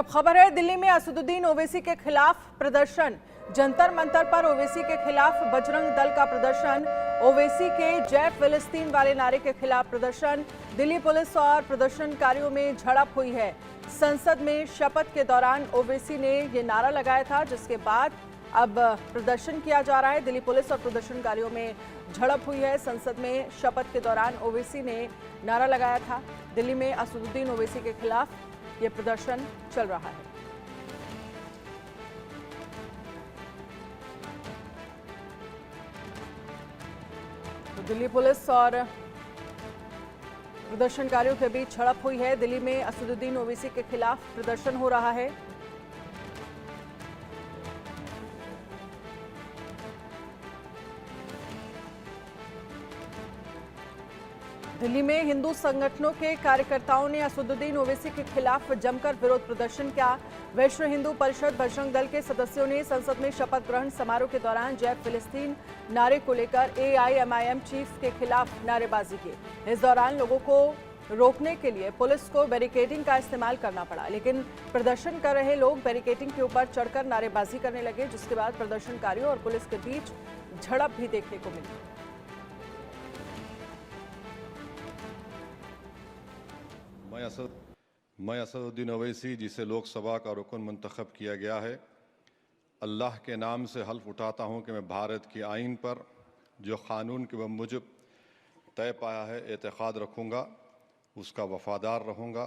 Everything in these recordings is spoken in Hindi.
अब खबर है दिल्ली में असदुद्दीन ओवैसी के खिलाफ प्रदर्शन। जंतर मंतर पर ओवैसी के खिलाफ बजरंग दल का प्रदर्शन। ओवैसी के जय फिलिस्तीन वाले नारे के खिलाफ प्रदर्शन। दिल्ली पुलिस और प्रदर्शनकारियों में झड़प हुई है। संसद में शपथ के दौरान ओवैसी ने ये नारा लगाया था, जिसके बाद अब प्रदर्शन किया जा रहा है। दिल्ली पुलिस और प्रदर्शनकारियों में झड़प हुई है। संसद में शपथ के दौरान ओवैसी ने नारा लगाया था। दिल्ली में असदुद्दीन ओवैसी के खिलाफ ये प्रदर्शन चल रहा है। तो दिल्ली पुलिस और प्रदर्शनकारियों के बीच झड़प हुई है। दिल्ली में असदुद्दीन ओवैसी के खिलाफ प्रदर्शन हो रहा है। दिल्ली में हिंदू संगठनों के कार्यकर्ताओं ने असदुद्दीन ओवैसी के खिलाफ जमकर विरोध प्रदर्शन किया। विश्व हिंदू परिषद बजरंग दल के सदस्यों ने संसद में शपथ ग्रहण समारोह के दौरान जय फिलिस्तीन नारे को लेकर AIMIM चीफ के खिलाफ नारेबाजी की। इस दौरान लोगों को रोकने के लिए पुलिस को बैरिकेडिंग का इस्तेमाल करना पड़ा, लेकिन प्रदर्शन कर रहे लोग बैरिकेडिंग के ऊपर चढ़कर नारेबाजी करने लगे, जिसके बाद प्रदर्शनकारियों और पुलिस के बीच झड़प भी देखने को मिली। मैं असदुद्दीन ओवैसी, जिसे लोकसभा का रुकन मंतखब किया गया है, अल्लाह के नाम से हल्फ उठाता हूं कि मैं भारत के आईन पर जो कानून के मुजब तय पाया है एतक़ाद रखूंगा, उसका वफादार रहूंगा।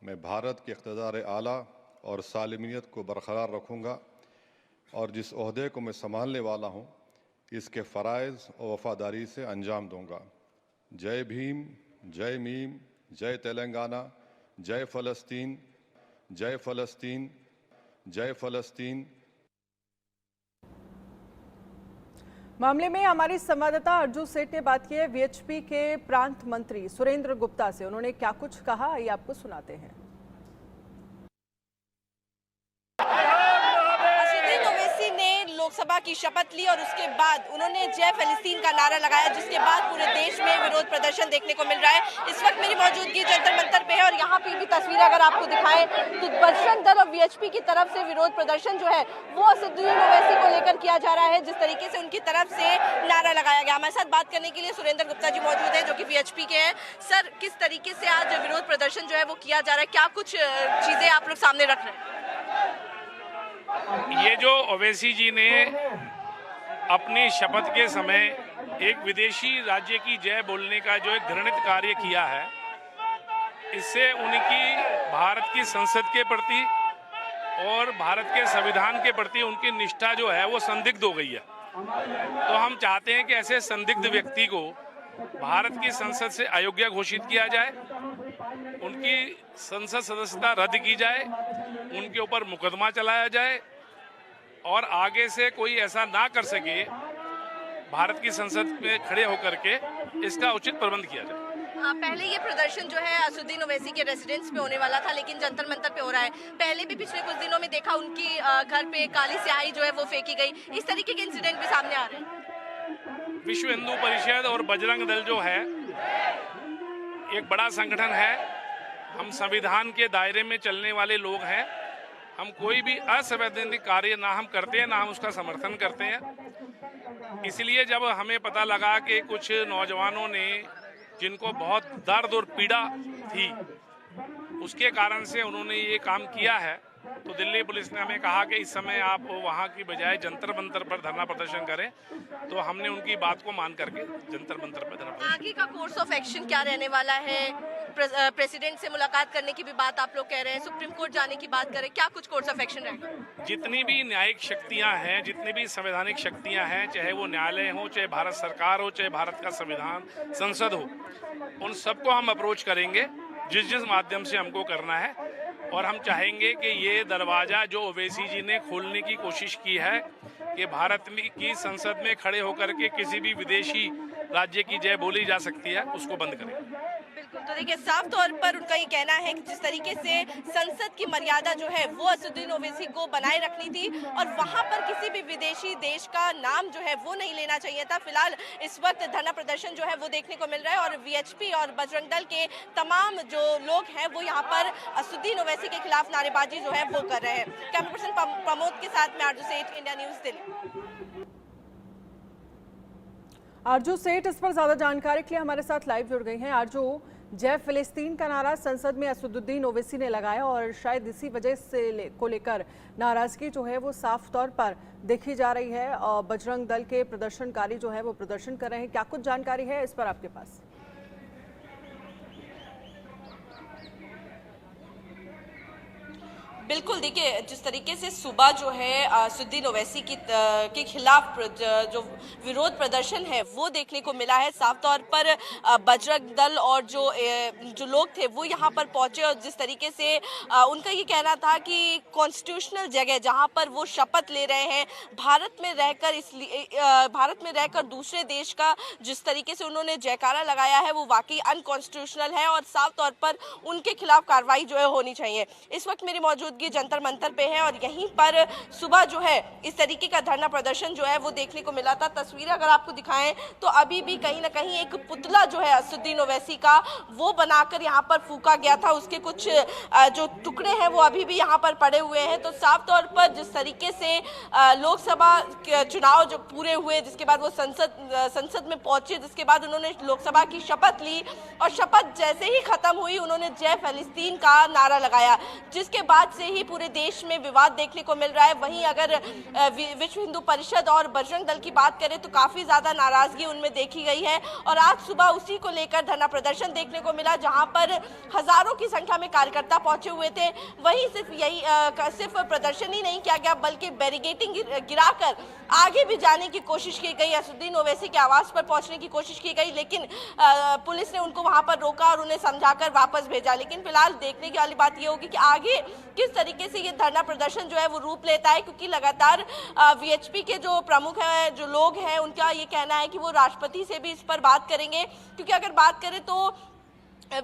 मैं भारत के इक़्तिदार आला और सालिमियत को बरकरार रखूंगा और जिस ओहदे को मैं संभालने वाला हूं, इसके फ़राइज़ और वफादारी से अंजाम दूंगा। जय भीम, जय मीम, जय तेलंगाना, जय फ़लस्तीन, जय फ़लस्तीन, जय फ़लस्तीन। मामले में हमारी संवाददाता अर्जू सेठ ने बात की है VHP के प्रांत मंत्री सुरेंद्र गुप्ता से। उन्होंने क्या कुछ कहा, ये आपको सुनाते हैं। लोकसभा की शपथ ली और उसके बाद उन्होंने जय फिलिस्तीन का नारा लगाया, जिसके बाद पूरे देश में विरोध प्रदर्शन देखने को मिल रहा है। इस वक्त मेरी मौजूदगी जंतर मंतर पे है और यहाँ पे भी तस्वीर अगर आपको दिखाएं तो बजरंग दल और VHP की तरफ से विरोध प्रदर्शन जो है वो असदुद्दीन ओवैसी को लेकर किया जा रहा है। जिस तरीके से उनकी तरफ से नारा लगाया गया। हमारे साथ बात करने के लिए सुरेंद्र गुप्ता जी मौजूद है, जो कि VHP के हैं। सर, किस तरीके से आज विरोध प्रदर्शन जो है वो किया जा रहा है, क्या कुछ चीजें आप लोग सामने रख रहे हैं? ये जो ओवैसी जी ने अपनी शपथ के समय एक विदेशी राज्य की जय बोलने का जो एक घृणित कार्य किया है, इससे उनकी भारत की संसद के प्रति और भारत के संविधान के प्रति उनकी निष्ठा जो है वो संदिग्ध हो गई है। तो हम चाहते हैं कि ऐसे संदिग्ध व्यक्ति को भारत की संसद से अयोग्य घोषित किया जाए, उनकी संसद सदस्यता रद्द की जाए, उनके ऊपर मुकदमा चलाया जाए और आगे से कोई ऐसा ना कर सके भारत की संसद में खड़े होकर के इसका उचित प्रबंध किया जाए। पहले ये प्रदर्शन जो है असदुद्दीन ओवैसी के रेजिडेंस पे होने वाला था, लेकिन जंतर मंतर पे हो रहा है। पहले भी पिछले कुछ दिनों में देखा उनकी घर पे काली स्याही जो है वो फेंकी गई। इस तरीके के इंसिडेंट भी सामने आ रहे हैं। विश्व हिंदू परिषद और बजरंग दल जो है एक बड़ा संगठन है। हम संविधान के दायरे में चलने वाले लोग हैं। हम कोई भी असंवैधानिक कार्य ना हम करते हैं, ना हम उसका समर्थन करते हैं। इसलिए जब हमें पता लगा कि कुछ नौजवानों ने, जिनको बहुत दर्द और पीड़ा थी, उसके कारण से उन्होंने ये काम किया है, तो दिल्ली पुलिस ने हमें कहा कि इस समय आप वहाँ की बजाय जंतर मंतर पर धरना प्रदर्शन करें। तो हमने उनकी बात को मान करके जंतर मंतर पर धरना प्रदर्शन। आगे का कोर्स ऑफ एक्शन क्या रहने वाला है? प्रेसिडेंट से मुलाकात करने की भी बात आप लोग कह रहे हैं, सुप्रीम कोर्ट जाने की बात करें, क्या कुछ कोर्स ऑफ एक्शन रहेगा? जितनी भी न्यायिक शक्तियां हैं, जितनी भी संवैधानिक शक्तियां हैं, चाहे वो न्यायालय हो, चाहे भारत सरकार हो, चाहे भारत का संविधान संसद हो, उन सबको हम अप्रोच करेंगे जिस जिस माध्यम से हमको करना है। और हम चाहेंगे कि ये दरवाजा जो ओवैसी जी ने खोलने की कोशिश की है कि भारत की संसद में खड़े होकर के किसी भी विदेशी राज्य की जय बोली जा सकती है, उसको बंद करें। बिल्कुल। तो देखिए साफ तौर पर उनका ये कहना है कि जिस तरीके से संसद की मर्यादा जो है वो असदुद्दीन ओवैसी को बनाए रखनी थी और वहां पर किसी भी विदेशी देश का नाम जो है वो नहीं लेना चाहिए था। फिलहाल इस वक्त धरना प्रदर्शन जो है वो देखने को मिल रहा है और वीएचपी और बजरंग दल के तमाम जो लोग हैं वो यहाँ पर असदुद्दीन ओवैसी के खिलाफ नारेबाजी जो है वो कर रहे हैं। कैमरा पर्सन प्रमोद के साथ में आरजू सेठ, इंडिया न्यूज दिल्ली। आरजू सेठ इस पर ज्यादा जानकारी के लिए हमारे साथ लाइव जुड़ गई हैं। आरजू, जय फिलिस्तीन का नारा संसद में असदुद्दीन ओवैसी ने लगाया और शायद इसी वजह से को लेकर नाराजगी जो है वो साफ तौर पर देखी जा रही है और बजरंग दल के प्रदर्शनकारी जो है वो प्रदर्शन कर रहे हैं। क्या कुछ जानकारी है इस पर आपके पास? बिल्कुल, देखिए जिस तरीके से सुबह जो है असदुद्दीन ओवैसी के खिलाफ जो विरोध प्रदर्शन है वो देखने को मिला है। साफ तौर पर बजरंग दल और जो लोग थे वो यहाँ पर पहुंचे और जिस तरीके से उनका ये कहना था कि कॉन्स्टिट्यूशनल जगह जहाँ पर वो शपथ ले रहे हैं भारत में रहकर दूसरे देश का जिस तरीके से उन्होंने जयकारा लगाया है वो वाकई अनकॉन्स्टिट्यूशनल है और साफ तौर पर उनके खिलाफ कार्रवाई जो है होनी चाहिए। इस वक्त मेरी मौजूदगी जंतर मंतर पे है और यहीं पर सुबह जो है इस तरीके का धरना प्रदर्शन जो है वो देखने को मिला था। तस्वीरें अगर आपको दिखाएं तो अभी भी कहीं ना कहीं एक पुतला जो है असदुद्दीन ओवैसी का वो बनाकर यहाँ पर फूका गया था। उसके कुछ जो टुकड़े हैं वो अभी भी यहाँ पर पड़े हुए हैं। तो साफ तौर पर जिस तरीके से लोकसभा चुनाव जो पूरे हुए जिसके बाद वो संसद में पहुंचे, जिसके बाद उन्होंने लोकसभा की शपथ ली और शपथ जैसे ही खत्म हुई उन्होंने जय फिलिस्तीन का नारा लगाया, जिसके बाद से ही पूरे देश में विवाद देखने को मिल रहा है। वहीं अगर विश्व हिंदू परिषद और बजरंग दल की बात करें तो काफी ज्यादा नाराजगी उनमें देखी गई है और आज सुबह उसी को लेकर धरना प्रदर्शन देखने को मिला जहां पर हजारों की संख्या में कार्यकर्ता पहुंचे हुए थे। वहीं सिर्फ प्रदर्शन ही नहीं किया गया बल्कि बैरिकेडिंग गिराकर आगे भी जाने की कोशिश की गई। असदुद्दीन ओवैसी के आवास पर पहुंचने की कोशिश की गई लेकिन पुलिस ने उनको वहां पर रोका और उन्हें समझाकर वापस भेजा। लेकिन फिलहाल देखने की वाली बात यह होगी कि आगे किस तरीके से ये धरना प्रदर्शन जो है वो रूप लेता है, क्योंकि लगातार वीएचपी के जो प्रमुख हैं, जो लोग हैं, उनका ये कहना है कि वो राष्ट्रपति से भी इस पर बात करेंगे। क्योंकि अगर बात करें तो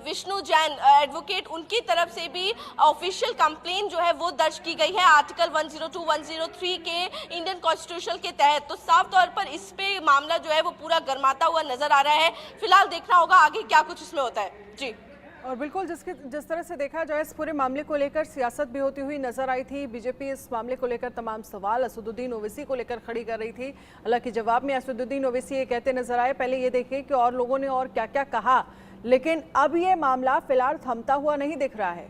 विष्णु जैन एडवोकेट उनकी तरफ से भी ऑफिशियल कंप्लेन जो है वो दर्ज की गई है आर्टिकल 102, 103 के इंडियन कॉन्स्टिट्यूशन के तहत। तो साफ तौर पर इस पे मामला जो है वो पूरा गर्माता हुआ नजर आ रहा है। फिलहाल देखना होगा आगे क्या कुछ इसमें होता है। जी और बिल्कुल जिस तरह से देखा जाए इस पूरे मामले को लेकर सियासत भी होती हुई नजर आई थी। बीजेपी इस मामले को लेकर तमाम सवाल असदुद्दीन ओवैसी को लेकर खड़ी कर रही थी। हालांकि जवाब में असदुद्दीन ओवैसी ये कहते नजर आए, पहले ये देखिए कि और लोगों ने और क्या क्या कहा, लेकिन अब ये मामला फिलहाल थमता हुआ नहीं दिख रहा है।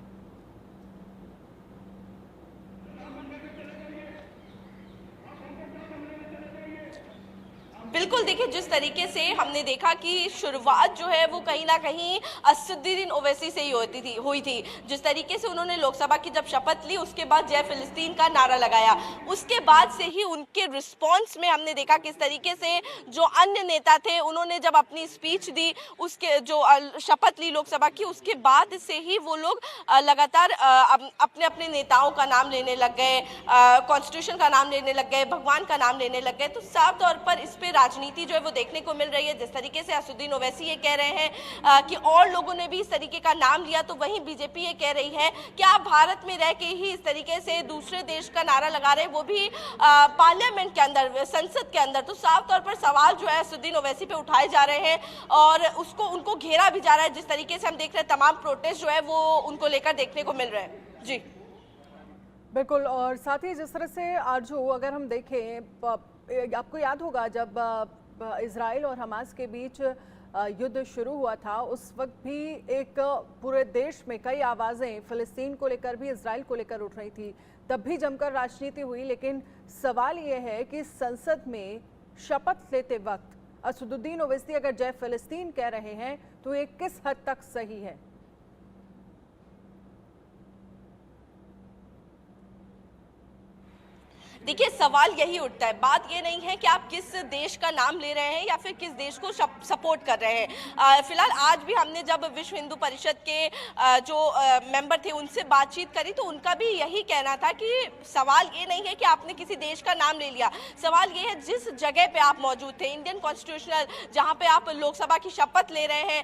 बिल्कुल, देखिए जिस तरीके से हमने देखा कि शुरुआत जो है वो कहीं ना कहीं असदुद्दीन ओवैसी से ही हुई थी। जिस तरीके से उन्होंने लोकसभा की जब शपथ ली उसके बाद जय फिलिस्तीन का नारा लगाया, उसके बाद से ही उनके रिस्पांस में हमने देखा किस तरीके से जो अन्य नेता थे उन्होंने जब अपनी स्पीच दी, उसके जो शपथ ली लोकसभा की, उसके बाद से ही वो लोग लगातार अपने अपने नेताओं का नाम लेने लग गए, कॉन्स्टिट्यूशन का नाम लेने लग गए, भगवान का नाम लेने लग गए। तो साफ तौर पर इस पे राजनीति जो है वो देखने को मिल रही है। जिस तरीके से असदुद्दीन ओवैसी ये कह रहे हैं कि और लोगों ने भी इस तरीके का नाम लिया, तो वहीं बीजेपी ये कह रही है कि आप भारत में रह के ही इस तरीके से दूसरे देश का नारा लगा रहे हैं, वो भी पार्लियामेंट के अंदर, संसद के अंदर। तो साफ तौर पर सवाल जो है असदुद्दीन ओवैसी पे उठाए जा रहे हैं और उनको घेरा भी जा रहा है। जिस तरीके से हम देख रहे हैं तमाम प्रोटेस्ट जो है वो उनको लेकर देखने को मिल रहे हैं। जी बिल्कुल, और साथ ही जिस तरह से आरजू अगर हम देखें, आपको याद होगा जब इजराइल और हमास के बीच युद्ध शुरू हुआ था, उस वक्त भी एक पूरे देश में कई आवाज़ें फिलिस्तीन को लेकर भी, इजराइल को लेकर उठ रही थी। तब भी जमकर राजनीति हुई, लेकिन सवाल ये है कि संसद में शपथ लेते वक्त असदुद्दीन ओवैसी अगर जय फिलिस्तीन कह रहे हैं तो ये किस हद तक सही है? देखिए, सवाल यही उठता है, बात ये नहीं है कि आप किस देश का नाम ले रहे हैं या फिर किस देश को सपोर्ट कर रहे हैं। फिलहाल आज भी हमने जब विश्व हिंदू परिषद के जो मेंबर थे उनसे बातचीत करी तो उनका भी यही कहना था कि सवाल ये नहीं है कि आपने किसी देश का नाम ले लिया, सवाल ये है जिस जगह पे आप मौजूद थे, इंडियन कॉन्स्टिट्यूशनल जहाँ पे आप लोकसभा की शपथ ले रहे हैं,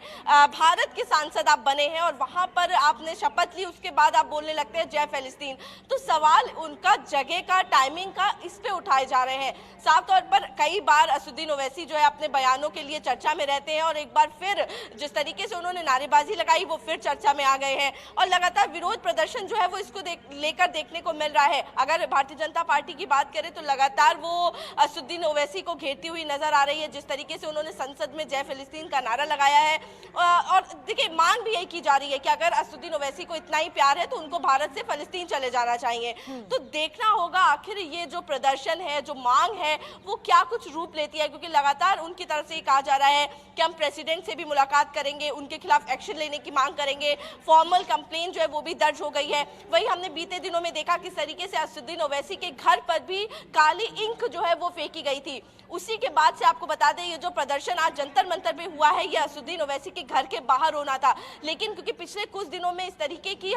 भारत के सांसद आप बने हैं और वहाँ पर आपने शपथ ली, उसके बाद आप बोलने लगते हैं जय फिलिस्तीन। तो सवाल उनका जगह का, टाइमिंग का इस पे उठाए जा रहे हैं। साफ तौर पर कई बार असदुद्दीन ओवैसी जो है अपने बयानों के लिए चर्चा में रहते हैं और एक बार फिर जिस तरीके से उन्होंने नारेबाजी लगाई वो फिर चर्चा में आ गए हैं और लगातार विरोध प्रदर्शन जो है वो इसको लेकर देखने को मिल रहा है। अगर भारतीय जनता पार्टी की बात करें तो लगातार वो असदुद्दीन ओवैसी को घेरती हुई नजर आ रही है। जिस तरीके से उन्होंने संसद में जय फिलिस्तीन का नारा लगाया है और देखिए मांग भी यही की जा रही है कि अगर असदुद्दीन ओवैसी को इतना ही प्यार है तो उनको भारत से फिलिस्तीन चले जाना चाहिए। तो देखना होगा आखिर ये जो प्रदर्शन है, जो मांग है, वो क्या कुछ रूप लेती है, क्योंकि लगातार उनकी तरफ से ये कहा जा रहा है कि हम प्रेसिडेंट से भी मुलाकात करेंगे, उनके खिलाफ एक्शन लेने की मांग करेंगे, फॉर्मल कंप्लेन जो है वो भी दर्ज हो गई है। वही हमने बीते दिनों में देखा किस तरीके से असदुद्दीन ओवैसी के घर पर भी काली इंक जो है वो फेंकी गई थी। उसी के बाद से आपको बता दें ये जो प्रदर्शन आज जंतर मंतर पे हुआ है ये असदुद्दीन ओवैसी के घर के बाहर होना था, लेकिन क्योंकि पिछले कुछ दिनों में इस तरीके की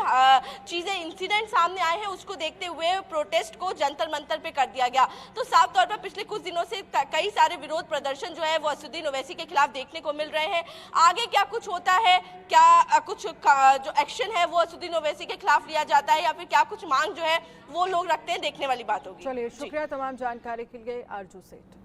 चीजें, इंसिडेंट सामने आए हैं, उसको देखते हुए प्रोटेस्ट को जंतर मंतर पे कर दिया गया। तो साफ तौर पर पिछले कुछ दिनों से कई सारे विरोध प्रदर्शन जो है वो असदुद्दीन ओवैसी के खिलाफ देखने को मिल रहे हैं। आगे क्या कुछ होता है, क्या कुछ जो एक्शन है वो असदुद्दीन ओवैसी के खिलाफ लिया जाता है या फिर क्या कुछ मांग जो है वो लोग रखते हैं, देखने वाली बात होगी। चलिए, शुक्रिया तमाम जानकारी के लिए आरजू सेठ।